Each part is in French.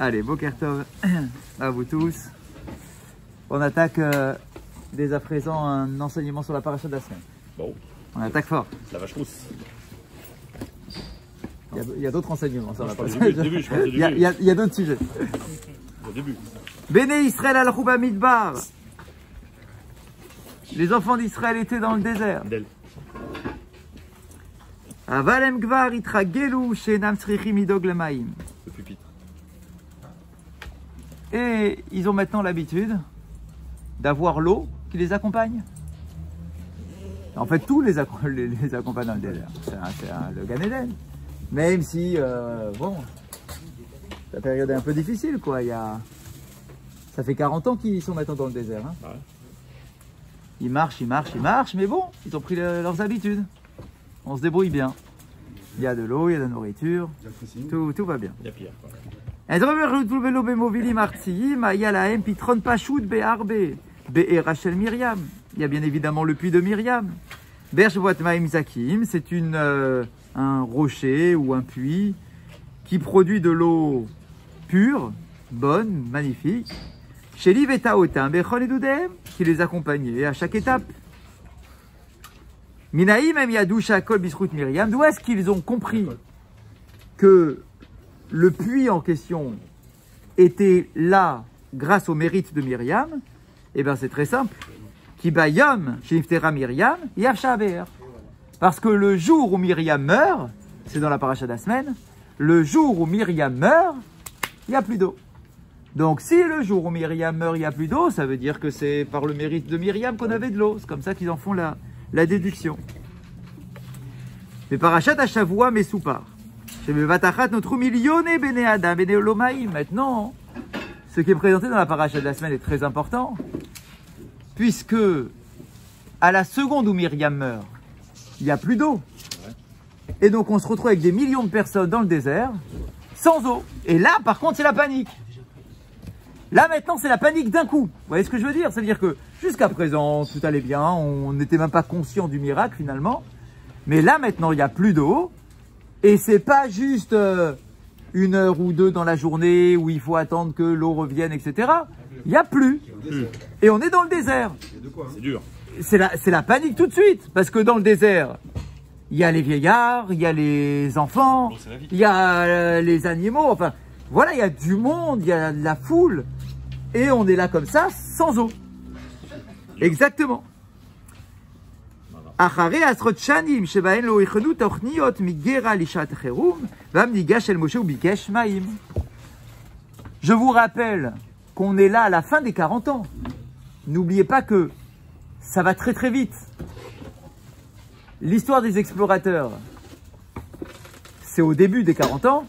Allez, Boker Tov à vous tous. On attaque dès à présent un enseignement sur la paracha de la semaine. Bon. On attaque fort. La vache rousse. Il y a d'autres enseignements sur la paracha. Il y a d'autres sujets. Au début. Béné Israël al-Rouba Midbar. Les enfants d'Israël étaient dans le désert. Avalem Gvar itra gelu shenam tzrichim idog lemaim. Le pupitre. Et ils ont maintenant l'habitude d'avoir l'eau qui les accompagne. En fait, tout les accompagne dans le désert. C'est le Gan Eden. Même si, bon, la période est un peu difficile, quoi. Ça fait 40 ans qu'ils sont maintenant dans le désert. Hein. Ouais. Ils marchent, mais bon, ils ont pris leurs habitudes. On se débrouille bien. Il y a de l'eau, il y a de la nourriture, tout va bien. Il y a pire. Il y a bien évidemment le puits de Myriam. C'est un rocher ou un puits qui produit de l'eau pure, bonne, magnifique. Qui les accompagnait à chaque étape. D'où est-ce qu'ils ont compris que le puits en question était là grâce au mérite de Myriam? Eh bien, c'est très simple. Parce que le jour où Myriam meurt, c'est dans la paracha de la semaine, le jour où Myriam meurt, il n'y a plus d'eau. Donc, si le jour où Myriam meurt, il n'y a plus d'eau, ça veut dire que c'est par le mérite de Myriam qu'on avait de l'eau. C'est comme ça qu'ils en font la déduction. Mais parachat à Shavua Mesupar. Notre millionné Bene Adam Bene Olomaim. Maintenant, ce qui est présenté dans la paracha de la semaine est très important, puisque à la seconde où Myriam meurt, il n'y a plus d'eau. Et donc on se retrouve avec des millions de personnes dans le désert, sans eau. Et là, par contre, c'est la panique. Là, maintenant, c'est la panique d'un coup. Vous voyez ce que je veux dire? C'est-à-dire que jusqu'à présent, tout allait bien, on n'était même pas conscient du miracle finalement. Mais là, maintenant, il n'y a plus d'eau. Et c'est pas juste 1 heure ou 2 dans la journée où il faut attendre que l'eau revienne, etc. Il n'y a plus. Et on est dans le désert. C'est dur. C'est la panique tout de suite. Parce que dans le désert, il y a les vieillards, il y a les enfants, il y a les animaux. Enfin, voilà, il y a du monde, il y a de la foule. Et on est là comme ça, sans eau. Exactement. Je vous rappelle qu'on est là à la fin des 40 ans. N'oubliez pas que ça va très très vite. L'histoire des explorateurs, c'est au début des 40 ans.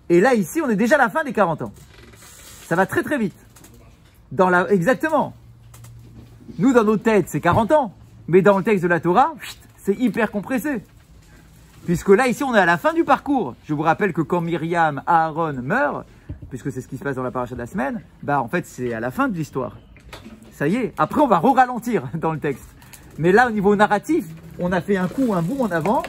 Et là, ici, on est déjà à la fin des 40 ans. Ça va très très vite. Exactement. Nous, dans nos têtes, c'est 40 ans. Mais dans le texte de la Torah, c'est hyper compressé. Puisque là, ici, on est à la fin du parcours. Je vous rappelle que quand Myriam, Aaron meurt, puisque c'est ce qui se passe dans la paracha de la semaine, bah en fait, c'est à la fin de l'histoire. Ça y est. Après, on va ralentir dans le texte. Mais là, au niveau narratif, on a fait un boom en avant.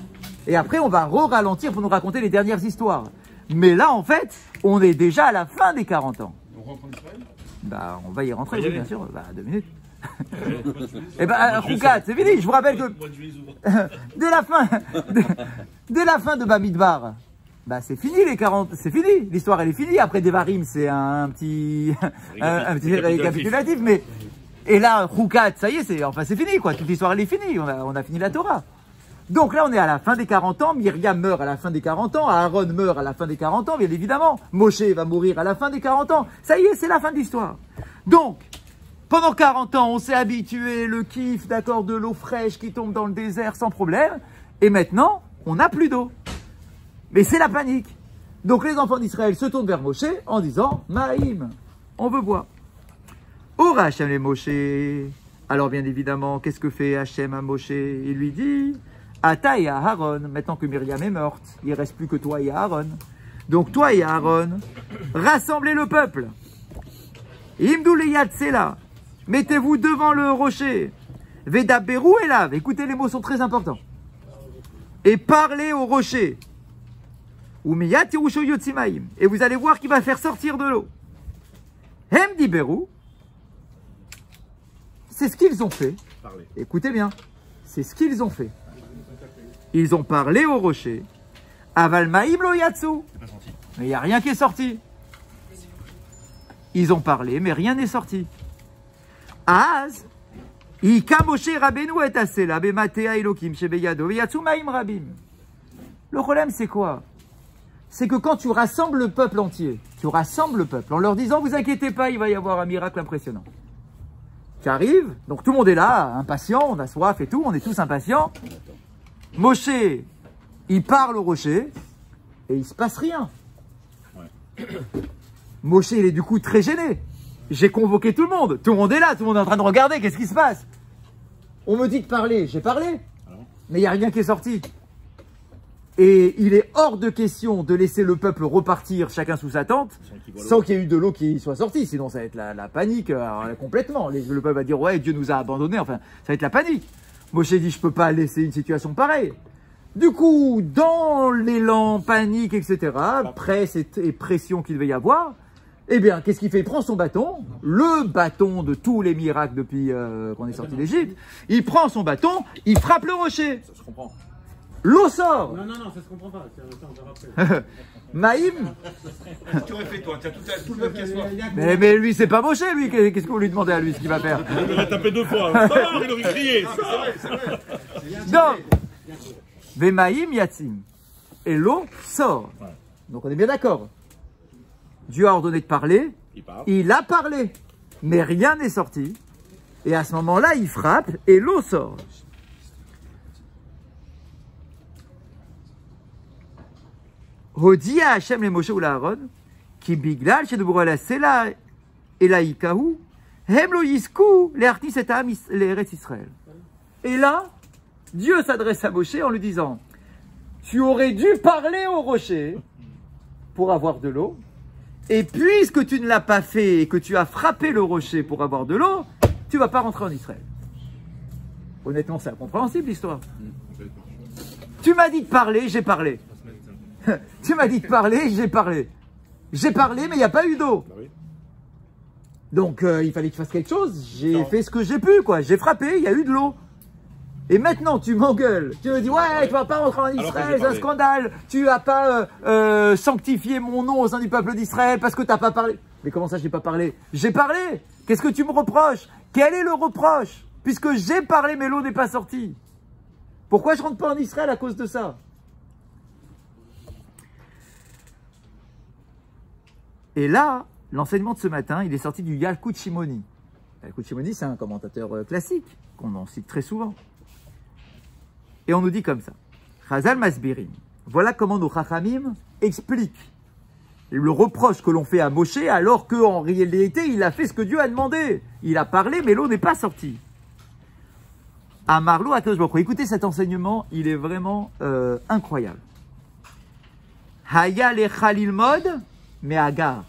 Et après, on va ralentir pour nous raconter les dernières histoires. Mais là, en fait, on est déjà à la fin des 40 ans. On rentre en Israël? Bah, on va y rentrer, oui, bien sûr. Bah, 2 minutes. Et ben, Roukat, c'est fini. Je vous rappelle que dès la fin de Bamidbar, bah c'est fini les 40, c'est fini. L'histoire elle est finie. Après Devarim, c'est un petit récapitulatif, mais et là Roukat, ça y est, c'est fini quoi. Toute l'histoire elle est finie. On a fini la Torah. Donc là on est à la fin des 40 ans. Myriam meurt à la fin des 40 ans. Aaron meurt à la fin des 40 ans, bien évidemment. Moshe va mourir à la fin des 40 ans. Ça y est, c'est la fin de l'histoire. Donc pendant 40 ans, on s'est habitué, le kiff, d'accord, de l'eau fraîche qui tombe dans le désert sans problème. Et maintenant, on n'a plus d'eau. Mais c'est la panique. Donc les enfants d'Israël se tournent vers Moshe en disant, Maïm, on veut boire. Ora Hachem les Moshe. Alors bien évidemment, qu'est-ce que fait Hachem à Moshe? Il lui dit, Ata et Aaron, maintenant que Myriam est morte, il ne reste plus que toi et Aaron. Donc toi et Aaron, rassemblez le peuple. Imdou le Yatsela. Mettez-vous devant le rocher. Veda Berou et lave. Écoutez, les mots sont très importants. Et parlez au rocher. ou miyat tirusho yotzimaim. Et vous allez voir qu'il va faire sortir de l'eau. Hem diberu. C'est ce qu'ils ont fait. Parlez. Écoutez bien. C'est ce qu'ils ont fait. Ils ont parlé au rocher. Aval maim lo yatsu. C'est pas senti. Mais il n'y a rien qui est sorti. Ils ont parlé, mais rien n'est sorti. Az. Ika Moshe Rabbeinu et Asela bematea Elokim shebeyado veyatsu maim rabim. Le problème, c'est quoi? C'est que quand tu rassembles le peuple entier, tu rassembles le peuple en leur disant, vous inquiétez pas, il va y avoir un miracle impressionnant. Tu arrives, donc tout le monde est là, impatient, on a soif et tout, on est tous impatients. Moshe, il parle au rocher et il se passe rien. Ouais. Moshe, il est du coup très gêné. J'ai convoqué tout le monde est là, tout le monde est en train de regarder, qu'est-ce qui se passe? On me dit de parler, j'ai parlé, mais il n'y a rien qui est sorti. Et il est hors de question de laisser le peuple repartir chacun sous sa tente sans qu'il y ait eu de l'eau qui soit sortie. Sinon, ça va être la panique complètement. Le peuple va dire, ouais, Dieu nous a abandonnés. Enfin, ça va être la panique. Moshe dit, je ne peux pas laisser une situation pareille. Du coup, dans l'élan, panique, etc., presse et pression qu'il devait y avoir, eh bien, qu'est-ce qu'il fait? Il prend son bâton, le bâton de tous les miracles depuis qu'on est sorti d'Égypte. Il prend son bâton, il frappe le rocher. Ça se comprend. L'eau sort. Non, ça se comprend pas. On verra après. Maïm. Qu'est-ce que tu aurais fait, toi? Tiens, tout le peuple qui a soif. Mais lui, c'est pas Moshe, lui. Qu'est-ce que vous lui demandez à lui, ce qu'il va faire? Il aurait tapé 2 fois. Sors, il aurait crié. C'est vrai. Donc, Vemaïm Yatzim. Et l'eau sort. Ouais. Donc, on est bien d'accord. Dieu a ordonné de parler. Il parle. Il a parlé. Mais rien n'est sorti. Et à ce moment-là, il frappe et l'eau sort. Hodi à Hachem les Moshe ou la Aaron, qui biglal chez Deborah la Sela et la Ikahu, hem lo yisku les artis et am les Eretz Israël. Et là, Dieu s'adresse à Moshe en lui disant, tu aurais dû parler au rocher pour avoir de l'eau, et puisque tu ne l'as pas fait et que tu as frappé le rocher pour avoir de l'eau, tu ne vas pas rentrer en Israël. Honnêtement, c'est incompréhensible l'histoire. Tu m'as dit de parler, j'ai parlé. Tu m'as dit de parler, j'ai parlé. J'ai parlé, mais il n'y a pas eu d'eau. Bah oui. Donc, il fallait que je fasse quelque chose. J'ai fait ce que j'ai pu, quoi. J'ai frappé, il y a eu de l'eau. Et maintenant, tu m'engueules. Tu me dis, ouais, tu vas pas rentrer en Israël, c'est un scandale. Tu vas pas sanctifier mon nom au sein du peuple d'Israël parce que tu n'as pas parlé. Mais comment ça, je n'ai pas parlé? J'ai parlé. Qu'est-ce que tu me reproches? Quel est le reproche? Puisque j'ai parlé, mais l'eau n'est pas sortie. Pourquoi je rentre pas en Israël à cause de ça? Et là, l'enseignement de ce matin, il est sorti du Yalkut Shimoni. Yalkut Shimoni, c'est un commentateur classique, qu'on en cite très souvent. Et on nous dit comme ça. Chazal Masbirim. Voilà comment nos Chachamim expliquent le reproche que l'on fait à Moshe, alors qu'en réalité, il a fait ce que Dieu a demandé. Il a parlé, mais l'eau n'est pas sortie. Amarlo Akadosh Baruch Hu. Écoutez cet enseignement, il est vraiment incroyable. Haya lecha lilmod, mais Agar.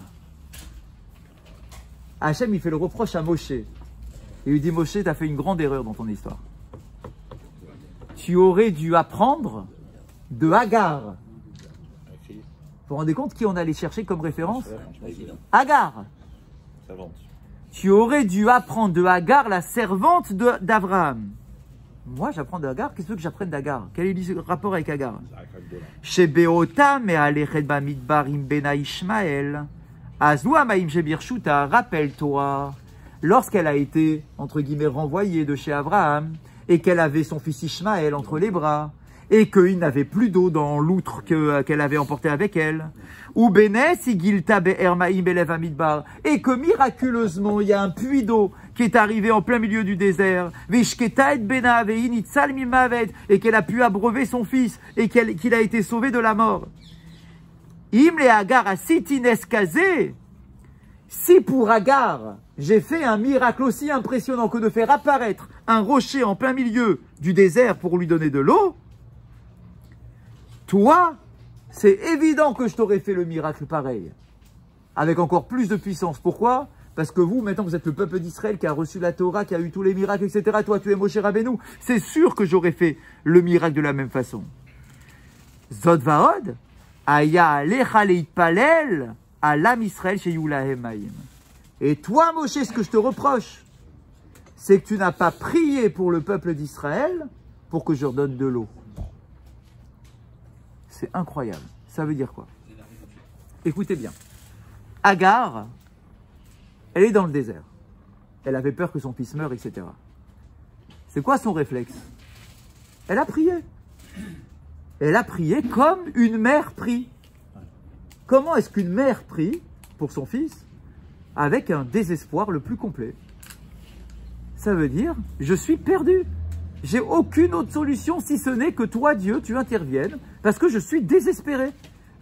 Hachem, il fait le reproche à Moshe. Il lui dit, Moshe, tu as fait une grande erreur dans ton histoire. Tu aurais dû apprendre de Agar. Vous vous rendez compte qui on allait chercher comme référence? Agar. Tu aurais dû apprendre de Agar, la servante d'Abraham. Moi, j'apprends d'Agar. Qu'est-ce que j'apprenne d'Agar? Quel est le rapport avec Agar? Chez Beotam et Alechet Bamidbarim Bena Ishmael. Azou Maïm Shebirshuta, rappelle-toi, lorsqu'elle a été, entre guillemets, renvoyée de chez Abraham, et qu'elle avait son fils Ishmaël entre les bras, et qu'il n'avait plus d'eau dans l'outre qu'elle avait emporté avec elle, ou Benes Igilta Be'ermaïm Belev Amidbar, et que miraculeusement, il y a un puits d'eau qui est arrivé en plein milieu du désert, Vishketa et Bena Veinitzal Mimavet, et qu'elle a pu abreuver son fils, et qu'il a été sauvé de la mort. Im le Agar a sitines kazé. Si pour Agar, j'ai fait un miracle aussi impressionnant que de faire apparaître un rocher en plein milieu du désert pour lui donner de l'eau, toi, c'est évident que je t'aurais fait le miracle pareil, avec encore plus de puissance. Pourquoi? Parce que vous, maintenant, vous êtes le peuple d'Israël qui a reçu la Torah, qui a eu tous les miracles, etc. Toi, tu es Moshe Rabbeinu. C'est sûr que j'aurais fait le miracle de la même façon. Zod Vaod, Aya alecha leitpalel alam Israël chez Yulahem Maïm. Et toi, Moshe, ce que je te reproche, c'est que tu n'as pas prié pour le peuple d'Israël pour que je leur donne de l'eau. C'est incroyable. Ça veut dire quoi? Écoutez bien. Agar, elle est dans le désert. Elle avait peur que son fils meure, etc. C'est quoi son réflexe? Elle a prié. Elle a prié comme une mère prie. Comment est-ce qu'une mère prie pour son fils avec un désespoir le plus complet? Ça veut dire, je suis perdu. J'ai aucune autre solution si ce n'est que toi, Dieu, tu interviennes parce que je suis désespéré.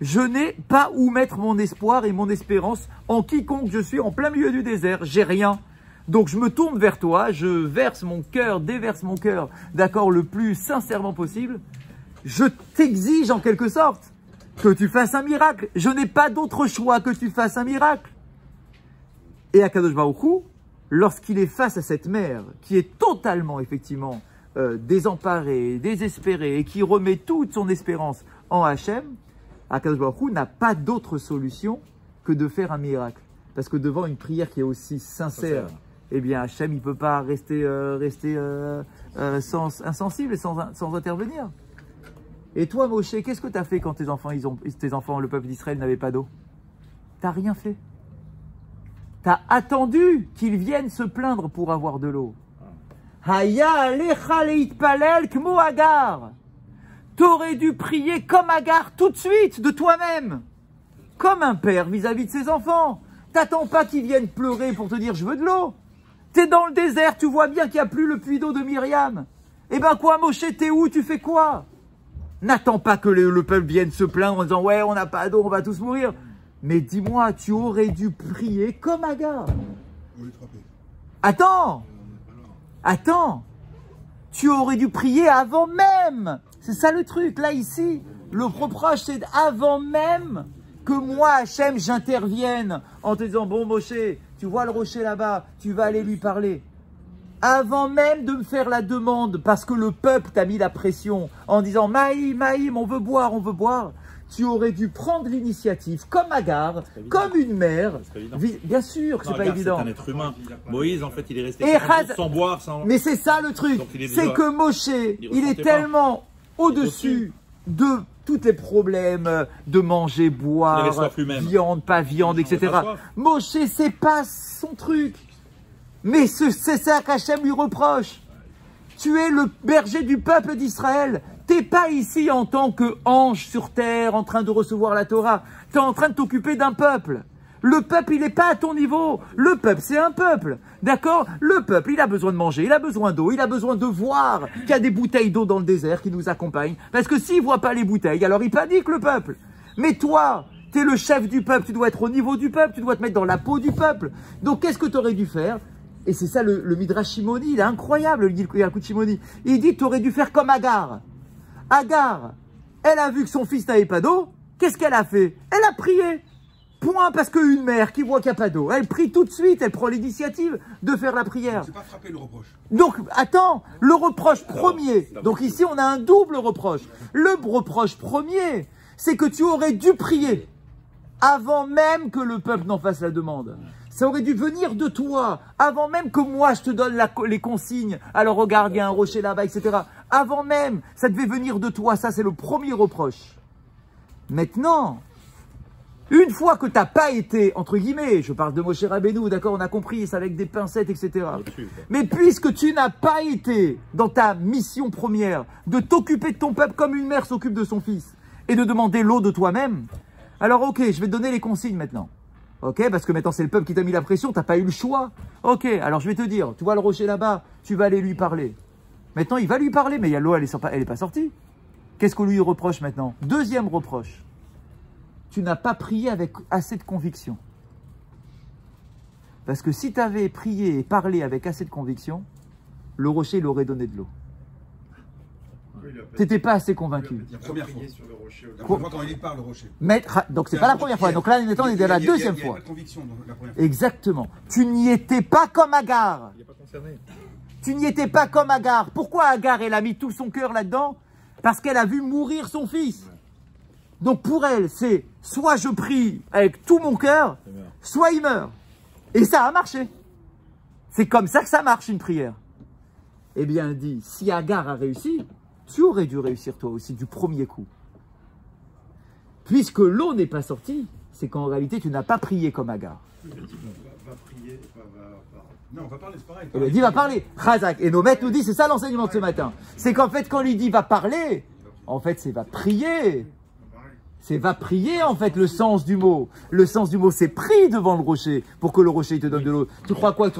Je n'ai pas où mettre mon espoir et mon espérance en quiconque je suis en plein milieu du désert. J'ai rien. Donc je me tourne vers toi, je verse mon cœur, déverse mon cœur, d'accord, le plus sincèrement possible. Je t'exige en quelque sorte que tu fasses un miracle. Je n'ai pas d'autre choix que tu fasses un miracle. Et Akadosh Baruch Hu, lorsqu'il est face à cette mère qui est totalement, effectivement, désemparée, désespérée et qui remet toute son espérance en Hachem, Akadosh Baruch Hu n'a pas d'autre solution que de faire un miracle. Parce que devant une prière qui est aussi sincère, eh bien Hachem, il ne peut pas rester insensible et sans intervenir. Et toi, Moshe, qu'est-ce que tu as fait quand tes enfants, le peuple d'Israël, n'avaient pas d'eau? Tu n'as rien fait. Tu as attendu qu'ils viennent se plaindre pour avoir de l'eau. Haya alecha leitpalel kmo Agar. T'aurais dû prier comme Agar tout de suite, de toi-même. Comme un père vis-à-vis de ses enfants. T'attends pas qu'ils viennent pleurer pour te dire je veux de l'eau. T'es dans le désert, tu vois bien qu'il n'y a plus le puits d'eau de Myriam. Eh ben quoi, Moshe, t'es où? Tu fais quoi? N'attends pas que le peuple vienne se plaindre en disant ouais, on n'a pas d'eau, on va tous mourir. Mais dis-moi, tu aurais dû prier comme Agar. Attends, tu aurais dû prier avant même. C'est ça le truc, là ici, le reproche c'est avant même que moi, Hachem, j'intervienne en te disant bon Moshe, tu vois le rocher là-bas, tu vas aller lui parler. Avant même de me faire la demande, parce que le peuple t'a mis la pression en disant Maïm, on veut boire. Tu aurais dû prendre l'initiative comme Agar, comme une mère. Bien sûr que c'est pas évident. C'est un être humain. Moïse, en fait, il est resté sans boire, sans... Mais c'est ça le truc. C'est que Moshe, il est tellement au-dessus de tous les problèmes de manger, boire, viande, pas viande, etc. Moshe, c'est pas son truc. Mais c'est ça qu'Hachem lui reproche. Tu es le berger du peuple d'Israël. T'es pas ici en tant qu'ange sur terre en train de recevoir la Torah. Tu es en train de t'occuper d'un peuple. Le peuple, il n'est pas à ton niveau. Le peuple, c'est un peuple. D'accord? Le peuple, il a besoin de manger, il a besoin d'eau, il a besoin de voir qu'il y a des bouteilles d'eau dans le désert qui nous accompagnent. Parce que s'il ne voit pas les bouteilles, alors il panique le peuple. Mais toi, tu es le chef du peuple, tu dois être au niveau du peuple, tu dois te mettre dans la peau du peuple. Donc qu'est-ce que tu aurais dû faire? Et c'est ça le Midrash Shimoni, il est incroyable, le Yalkut Shimoni. Il dit, tu aurais dû faire comme Agar. Agar, elle a vu que son fils n'avait pas d'eau. Qu'est-ce qu'elle a fait? Elle a prié. Point, parce qu'une mère qui voit qu'il n'y a pas d'eau, elle prie tout de suite, elle prend l'initiative de faire la prière. C'est pas frapper le reproche. Donc, attends, le reproche premier. Donc ici, on a un double reproche. Le reproche premier, c'est que tu aurais dû prier avant même que le peuple n'en fasse la demande. Ça aurait dû venir de toi, avant même que moi je te donne les consignes. Alors regarde, il y a un rocher là-bas, etc. Avant même, ça devait venir de toi. Ça, c'est le premier reproche. Maintenant, une fois que tu n'as pas été, entre guillemets, je parle de Moshe Rabbeinu, d'accord, on a compris, c'est avec des pincettes, etc. Mais puisque tu n'as pas été dans ta mission première de t'occuper de ton peuple comme une mère s'occupe de son fils et de demander l'eau de toi-même, alors ok, je vais te donner les consignes maintenant. Ok, parce que maintenant c'est le peuple qui t'a mis la pression, t'as pas eu le choix. Ok, alors je vais te dire, tu vois le rocher là-bas, tu vas aller lui parler. Maintenant il va lui parler, mais l'eau elle est pas sortie. Qu'est-ce qu'on lui reproche maintenant? Deuxième reproche, tu n'as pas prié avec assez de conviction. Parce que si tu avais prié et parlé avec assez de conviction, le rocher il aurait donné de l'eau. Tu n'étais pas assez convaincu. La première fois. La première fois quand il parle, le rocher. Donc c'est pas la première fois. Donc là, on est à la deuxième fois. Il y a pas de conviction dans la première fois. Exactement. Tu n'y étais pas comme Agar. Il n'est pas concerné. Tu n'y étais pas comme Agar. Pourquoi Agar, elle a mis tout son cœur là-dedans? Parce qu'elle a vu mourir son fils. Donc pour elle, c'est soit je prie avec tout mon cœur, soit il meurt. Et ça a marché. C'est comme ça que ça marche une prière. Eh bien, elle dit, si Agar a réussi, tu aurais dû réussir toi aussi du premier coup. Puisque l'eau n'est pas sortie, c'est qu'en réalité, tu n'as pas prié comme Agar. Va prier, non, on va parler, c'est pareil. Elle dit va parler. Chazak. Et nos maîtres nous disent, c'est ça l'enseignement de ce matin. C'est qu'en fait, quand on lui dit va parler, en fait, c'est va prier. C'est va prier, en fait, le sens du mot. Le sens du mot, c'est prie devant le rocher pour que le rocher il te donne de l'eau. Tu crois quoi? Tu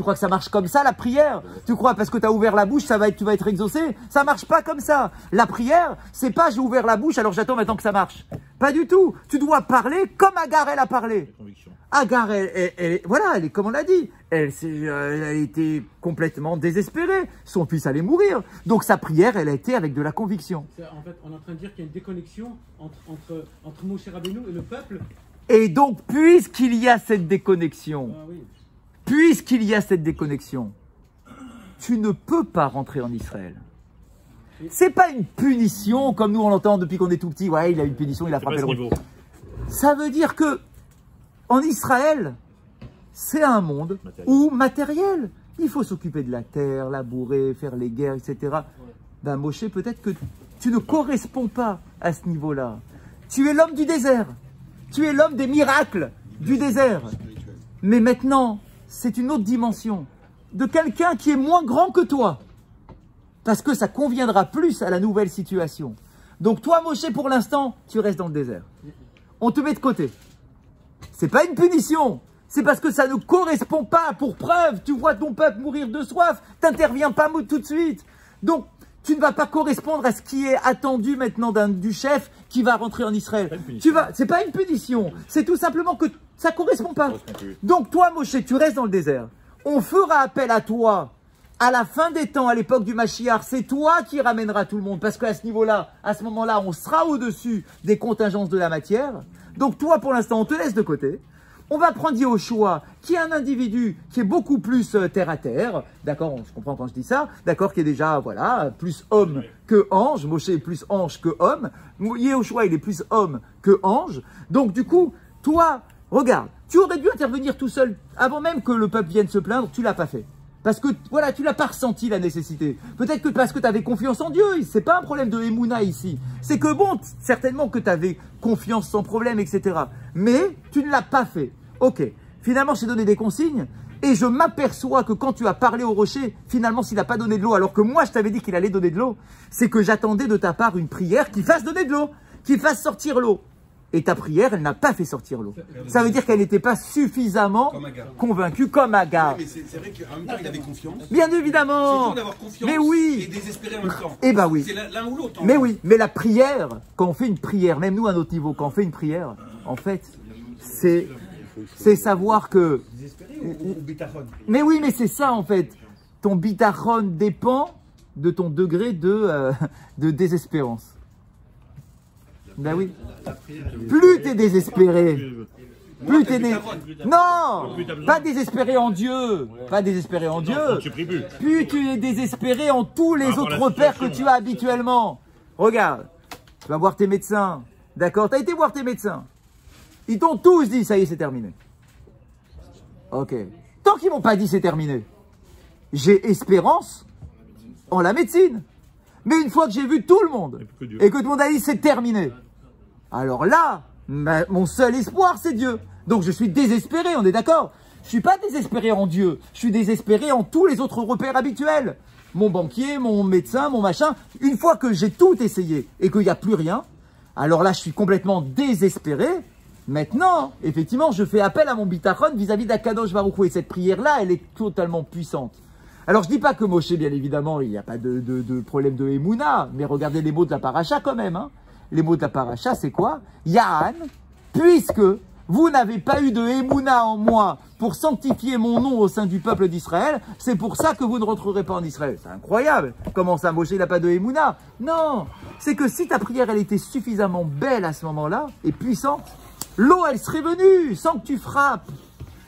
crois que ça marche comme ça, la prière? Tu crois parce que tu as ouvert la bouche, tu vas être exaucé? Ça marche pas comme ça. La prière, c'est pas j'ai ouvert la bouche, alors j'attends maintenant que ça marche. Pas du tout. Tu dois parler comme Agar, elle a parlé. Agar, voilà, elle est comme on l'a dit. Elle était complètement désespérée. Son fils allait mourir. Donc sa prière, elle a été avec de la conviction. En fait, on est en train de dire qu'il y a une déconnexion entre Moshe Rabbeinu et le peuple. Et donc, puisqu'il y a cette déconnexion, tu ne peux pas rentrer en Israël. C'est pas une punition comme nous on l'entend depuis qu'on est tout petit. Ouais, il a une punition, il a frappé le roi. Ça veut dire que en Israël, c'est un monde où matériel. Il faut s'occuper de la terre, labourer, faire les guerres, etc. Ben Moshe, peut-être que tu ne corresponds pas à ce niveau-là. Tu es l'homme du désert. Tu es l'homme des miracles du désert. Mais maintenant, c'est une autre dimension de quelqu'un qui est moins grand que toi. Parce que ça conviendra plus à la nouvelle situation. Donc toi, Moshe, pour l'instant, tu restes dans le désert. On te met de côté. C'est pas une punition. C'est parce que ça ne correspond pas. Pour preuve, tu vois ton peuple mourir de soif. T'interviens pas tout de suite. Donc, tu ne vas pas correspondre à ce qui est attendu maintenant du chef qui va rentrer en Israël. C'est pas une punition. C'est tout simplement que ça correspond pas. Donc toi, Moshe, tu restes dans le désert. On fera appel à toi à la fin des temps, à l'époque du Mashiach. C'est toi qui ramèneras tout le monde. Parce qu'à ce niveau-là, à ce moment-là, on sera au-dessus des contingences de la matière. Donc toi, pour l'instant, on te laisse de côté. On va prendre Yehoshua, qui est un individu qui est beaucoup plus terre à terre, d'accord, je comprends quand je dis ça, d'accord, qui est déjà, voilà, plus homme que ange, Moshe est plus ange que homme, Yehoshua il est plus homme que ange, donc du coup, toi, regarde, tu aurais dû intervenir tout seul, avant même que le peuple vienne se plaindre, tu l'as pas fait. Parce que, voilà, tu l'as pas ressenti la nécessité. Peut-être que parce que tu avais confiance en Dieu, c'est pas un problème de Emouna ici. C'est que bon, certainement que tu avais confiance sans problème, etc. Mais tu ne l'as pas fait. Ok, finalement, je t'ai donné des consignes et je m'aperçois que quand tu as parlé au rocher, finalement, s'il n'a pas donné de l'eau, alors que moi, je t'avais dit qu'il allait donner de l'eau, c'est que j'attendais de ta part une prière qui fasse donner de l'eau, qui fasse sortir l'eau. Et ta prière, elle n'a pas fait sortir l'eau. Ça veut dire qu'elle n'était pas suffisamment convaincue comme Agar. Mais c'est vrai qu'en même temps, il avait confiance. Bien évidemment. C'est dur d'avoir confiance mais oui. et désespérer en même temps. Eh ben oui. C'est l'un ou l'autre. Mais oui, mais la prière, quand on fait une prière, même nous à notre niveau, quand on fait une prière, en fait, c'est savoir que... Mais oui, mais c'est ça en fait. Ton bitachon dépend de ton degré de désespérance. Ben oui. Plus t'es désespéré, plus t'es non, pas désespéré en Dieu, pas désespéré en Dieu. Plus tu es désespéré en tous les autres repères que tu as habituellement. Regarde, tu vas voir tes médecins, d'accord? Tu as été voir tes médecins. Ils t'ont tous dit, ça y est, c'est terminé. Ok. Tant qu'ils m'ont pas dit c'est terminé, j'ai espérance en la médecine. Mais une fois que j'ai vu tout le monde et que tout le monde a dit c'est terminé, alors là, mon seul espoir c'est Dieu. Donc je suis désespéré, on est d'accord? Je suis pas désespéré en Dieu, je suis désespéré en tous les autres repères habituels. Mon banquier, mon médecin, mon machin. Une fois que j'ai tout essayé et qu'il n'y a plus rien, alors là je suis complètement désespéré. Maintenant, effectivement, je fais appel à mon bitachon vis-à-vis d'Akadosh Baruch Hu. Et cette prière-là, elle est totalement puissante. Alors, je dis pas que Moshe, bien évidemment, il n'y a pas de problème de Emouna, mais regardez les mots de la paracha quand même. Hein. Les mots de la paracha, c'est quoi? Yahan, puisque vous n'avez pas eu de Emouna en moi pour sanctifier mon nom au sein du peuple d'Israël, c'est pour ça que vous ne rentrerez pas en Israël. C'est incroyable. Comment ça, Moshe, il n'a pas de Emouna? Non, c'est que si ta prière, elle était suffisamment belle à ce moment-là, et puissante, l'eau, elle serait venue, sans que tu frappes.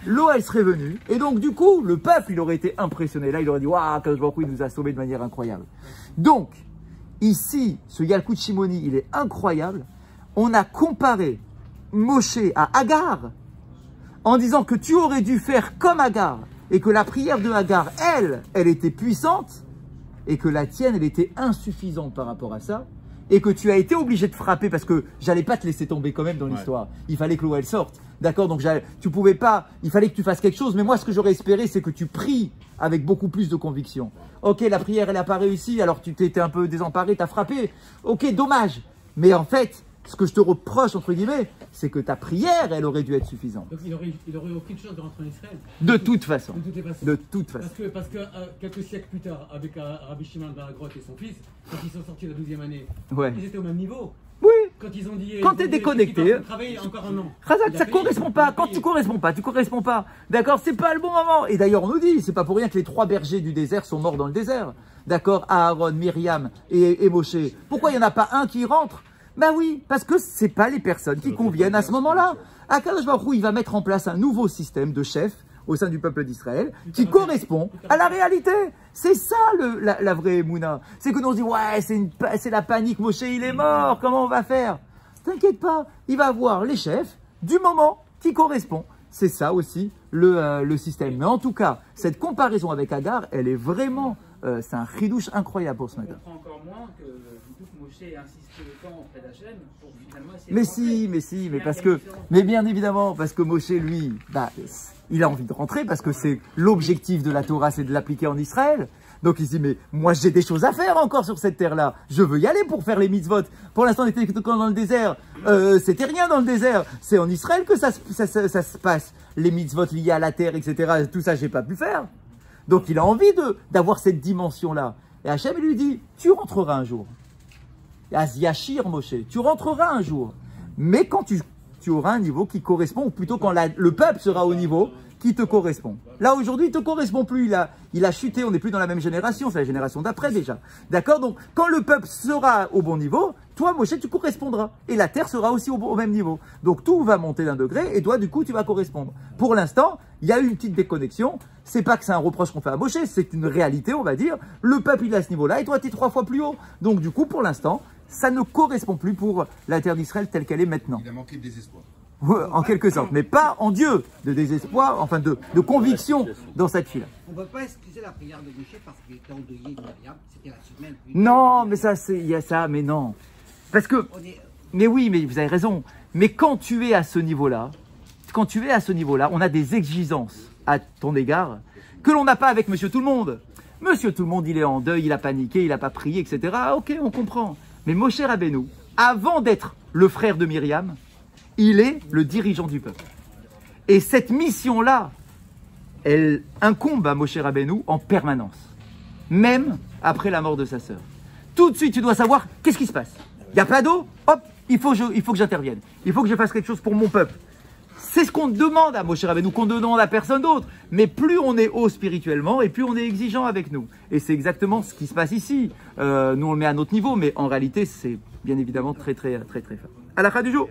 L'eau, elle serait venue. Et donc, du coup, le peuple, il aurait été impressionné. Là, il aurait dit, waouh, Kadosh Baruch Hu, il nous a sauvés de manière incroyable. Donc, ici, ce Yalkut Shimoni, il est incroyable. on a comparé Moshe à Agar en disant que tu aurais dû faire comme Agar et que la prière de Agar, elle était puissante et que la tienne, elle était insuffisante par rapport à ça et que tu as été obligé de frapper parce que j'allais pas te laisser tomber quand même dans l'histoire. Il fallait que l'eau, elle sorte. D'accord? Donc, tu pouvais pas, il fallait que tu fasses quelque chose, mais moi, ce que j'aurais espéré, c'est que tu pries avec beaucoup plus de conviction. Ok, la prière, elle n'a pas réussi, alors tu t'étais un peu désemparé, tu as frappé. Ok, dommage. Mais en fait, ce que je te reproche, entre guillemets, c'est que ta prière, elle aurait dû être suffisante. Donc il aurait aucune chance de rentrer en Israël. De toute façon. De toutes les façons. De toute façon. Parce que quelques siècles plus tard, avec Rabbi Shimon ben Groth et son fils, quand ils sont sortis la 12e année, Ouais. ils étaient au même niveau. Oui. Quand ils ont dit. Quand tu es déconnecté. Travailler encore un an. Razak, ça correspond pas. Quand tu corresponds pas, tu corresponds pas. D'accord? C'est pas le bon moment. Et d'ailleurs, on nous dit, c'est pas pour rien que les 3 bergers du désert sont morts dans le désert. D'accord? Aaron, Myriam et Moshe. Pourquoi il n'y en a pas un qui rentre? Ben oui, parce que c'est pas les personnes qui conviennent à ce moment-là. Akadosh Baruch Hu, il va mettre en place un nouveau système de chefs au sein du peuple d'Israël qui correspond à la réalité. C'est ça la vraie Mouna. C'est que nous on se dit, ouais, c'est la panique, Moshe il est mort, comment on va faire? T'inquiète pas, il va avoir les chefs du moment qui correspond. C'est ça aussi le système. Mais en tout cas, cette comparaison avec Agar, elle est vraiment, c'est un chidouche incroyable pour ce matin. On comprend encore moins que Moshe insiste autant auprès d'Hachem pour finalement essayer mais bien évidemment, parce que Moshe, lui, bah, il a envie de rentrer parce que c'est l'objectif de la Torah, c'est de l'appliquer en Israël. Donc il se dit, mais moi j'ai des choses à faire encore sur cette terre-là. Je veux y aller pour faire les mitzvot. Pour l'instant, on était dans le désert. C'était rien dans le désert. C'est en Israël que ça se passe. Les mitzvot liés à la terre, etc. Tout ça, j'ai pas pu faire. Donc il a envie d'avoir cette dimension-là. Et Hachem, il lui dit, tu rentreras un jour. Az Yashir Moshe, tu rentreras un jour. Mais quand tu auras un niveau qui correspond, ou plutôt quand le peuple sera au niveau qui te correspond. Là, aujourd'hui, il ne te correspond plus. Il a chuté, on n'est plus dans la même génération, c'est la génération d'après déjà. D'accord? Donc, quand le peuple sera au bon niveau, toi, Moshe, tu correspondras. Et la terre sera aussi au même niveau. Donc, tout va monter d'un degré, et toi, du coup, tu vas correspondre. Pour l'instant, il y a eu une petite déconnexion. C'est pas que c'est un reproche qu'on fait à Moshe, c'est une réalité, on va dire. Le peuple, il est à ce niveau-là, et toi, tu es 3 fois plus haut. Donc, du coup, pour l'instant, ça ne correspond plus pour la terre d'Israël telle qu'elle est maintenant. Il a manqué de désespoir. En quelque sorte, mais pas en Dieu, de désespoir, enfin de conviction dans cette fille-là. On ne peut pas excuser la prière de Moshe parce qu'il était endeuillé de Myriam, c'était la semaine. Non, mais ça, il y a ça, mais non. Parce que, mais oui, mais vous avez raison. Mais quand tu es à ce niveau-là, on a des exigences à ton égard que l'on n'a pas avec Monsieur Tout-le-Monde. Monsieur Tout-le-Monde, il est en deuil, il a paniqué, il n'a pas prié, etc. Ah, ok, on comprend. Mais Moshe Rabbeinu, avant d'être le frère de Myriam, il est le dirigeant du peuple. Et cette mission-là, elle incombe à Moshe Rabbeinu en permanence. Même après la mort de sa sœur. Tout de suite, tu dois savoir qu'est-ce qui se passe. Il n'y a pas d'eau, hop, il faut que j'intervienne. Il faut que je fasse quelque chose pour mon peuple. C'est ce qu'on demande à Moshe Rabbeinu, qu'on ne demande à personne d'autre. Mais plus on est haut spirituellement, et plus on est exigeant avec nous. Et c'est exactement ce qui se passe ici. Nous, on le met à notre niveau, mais en réalité, c'est bien évidemment très fort. Halakha du jour.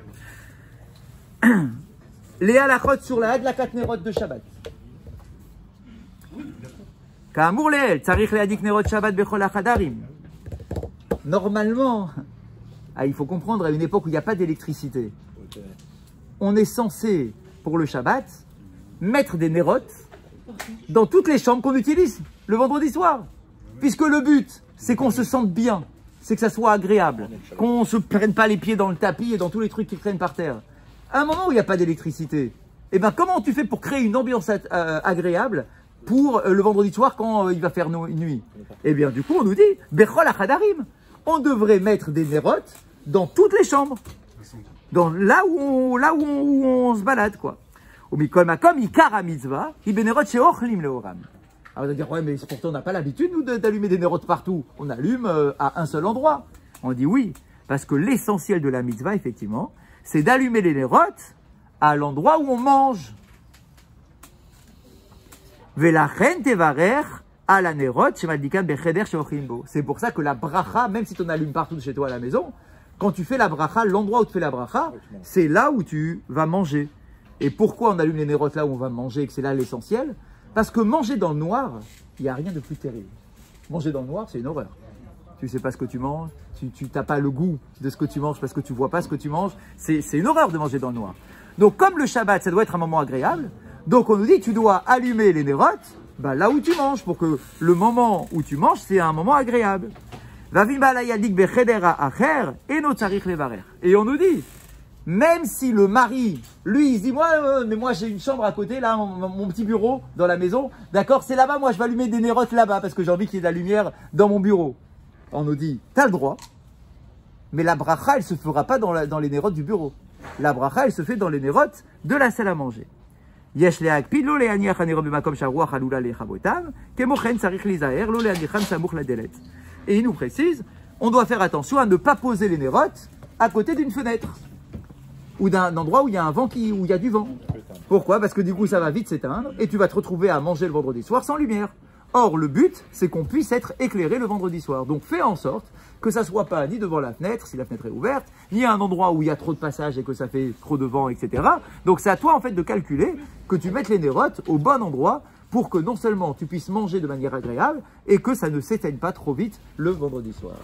Les halachot sur la Hadlakat Nerot de Shabbat. Ka'amur leel, tzarich lehadik Nerot Shabbat bechol hachadarim. Normalement, il faut comprendre, à une époque où il n'y a pas d'électricité, on est censé, pour le Shabbat, mettre des nérotes dans toutes les chambres qu'on utilise le vendredi soir. Puisque le but, c'est qu'on se sente bien, c'est que ça soit agréable, qu'on ne se prenne pas les pieds dans le tapis et dans tous les trucs qui traînent par terre. À un moment où il n'y a pas d'électricité, eh ben comment tu fais pour créer une ambiance agréable pour le vendredi soir quand il va faire nuit? Eh bien, du coup, on nous dit, Bechol Achadarim, on devrait mettre des nérotes dans toutes les chambres. Là où on se balade, quoi. Comme Ikara Mitzvah, Ibenerot Sheochlim Leoram. Alors, on va dire, ouais, mais pourtant, on n'a pas l'habitude, nous, d'allumer des nérotes partout. On allume à un seul endroit. On dit oui, parce que l'essentiel de la mitzvah, effectivement, c'est d'allumer les nérotes à l'endroit où on mange. Velachen tevarer à la nérot shemaldikan becheder sheochlim bo. C'est pour ça que la bracha, même si tu en allumes partout chez toi à la maison, quand tu fais la bracha, l'endroit où tu fais la bracha, c'est là où tu vas manger. Et pourquoi on allume les nérotes là où on va manger et que c'est là l'essentiel? Parce que manger dans le noir, il n'y a rien de plus terrible. Manger dans le noir, c'est une horreur. tu sais pas ce que tu manges, tu n'as pas le goût de ce que tu manges parce que tu vois pas ce que tu manges. C'est une horreur de manger dans le noir. Donc comme le Shabbat, ça doit être un moment agréable, donc on nous dit tu dois allumer les nérotes là où tu manges pour que le moment où tu manges, c'est un moment agréable. Et on nous dit, même si le mari, lui, il se dit, mais moi j'ai une chambre à côté, là, mon petit bureau dans la maison, d'accord, c'est là-bas, moi je vais allumer des nérotes là-bas parce que j'ai envie qu'il y ait de la lumière dans mon bureau. On nous dit, t'as le droit, mais la bracha, elle se fera pas dans les nérotes du bureau. La bracha, elle se fait dans les nérotes de la salle à manger. Et il nous précise, on doit faire attention à ne pas poser les nérotes à côté d'une fenêtre ou d'un endroit où il y a un vent, où il y a du vent. Pourquoi? Parce que du coup, ça va vite s'éteindre et tu vas te retrouver à manger le vendredi soir sans lumière. Or, le but, c'est qu'on puisse être éclairé le vendredi soir. Donc, fais en sorte que ça ne soit pas ni devant la fenêtre, si la fenêtre est ouverte, ni à un endroit où il y a trop de passage et que ça fait trop de vent, etc. Donc, c'est à toi, en fait, de calculer que tu mettes les nérotes au bon endroit pour que non seulement tu puisses manger de manière agréable et que ça ne s'éteigne pas trop vite le vendredi soir.